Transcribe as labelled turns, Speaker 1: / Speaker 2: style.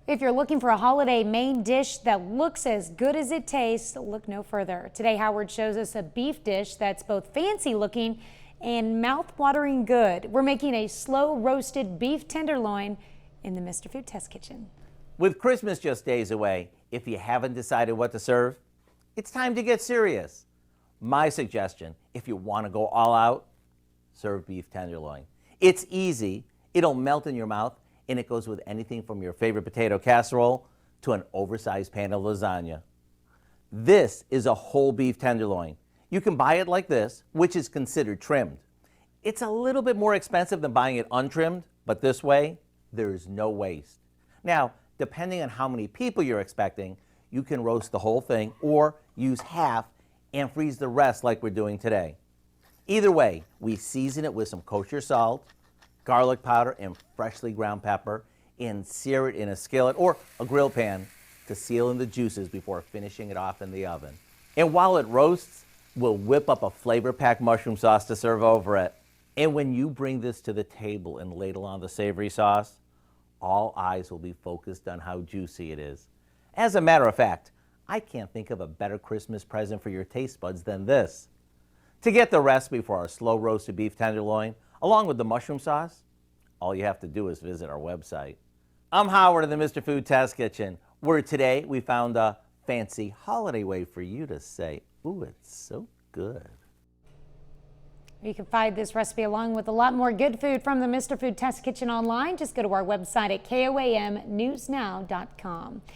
Speaker 1: If you're looking for a holiday main dish that looks as good as it tastes, look no further. Today, Howard shows us a beef dish that's both fancy looking and mouth-watering good. We're making a slow roasted beef tenderloin in the Mr. Food Test Kitchen.
Speaker 2: With Christmas just days away, if you haven't decided what to serve, it's time to get serious. My suggestion, if you want to go all out, serve beef tenderloin. It's easy, it'll melt in your mouth, and it goes with anything from your favorite potato casserole to an oversized pan of lasagna. This is a whole beef tenderloin. You can buy it like this, which is considered trimmed. It's a little bit more expensive than buying it untrimmed, but this way, there is no waste. Now, depending on how many people you're expecting, you can roast the whole thing or use half and freeze the rest like we're doing today. Either way, we season it with some kosher salt, garlic powder, and freshly ground pepper, and sear it in a skillet or a grill pan to seal in the juices before finishing it off in the oven. And while it roasts, we'll whip up a flavor-packed mushroom sauce to serve over it. And when you bring this to the table and ladle on the savory sauce, all eyes will be focused on how juicy it is. As a matter of fact, I can't think of a better Christmas present for your taste buds than this. To get the recipe for our slow roasted beef tenderloin, along with the mushroom sauce, all you have to do is visit our website. I'm Howard in the Mr. Food Test Kitchen, where today we found a fancy holiday way for you to say, ooh, it's so good.
Speaker 1: You can find this recipe along with a lot more good food from the Mr. Food Test Kitchen online. Just go to our website at KOAMnewsnow.com.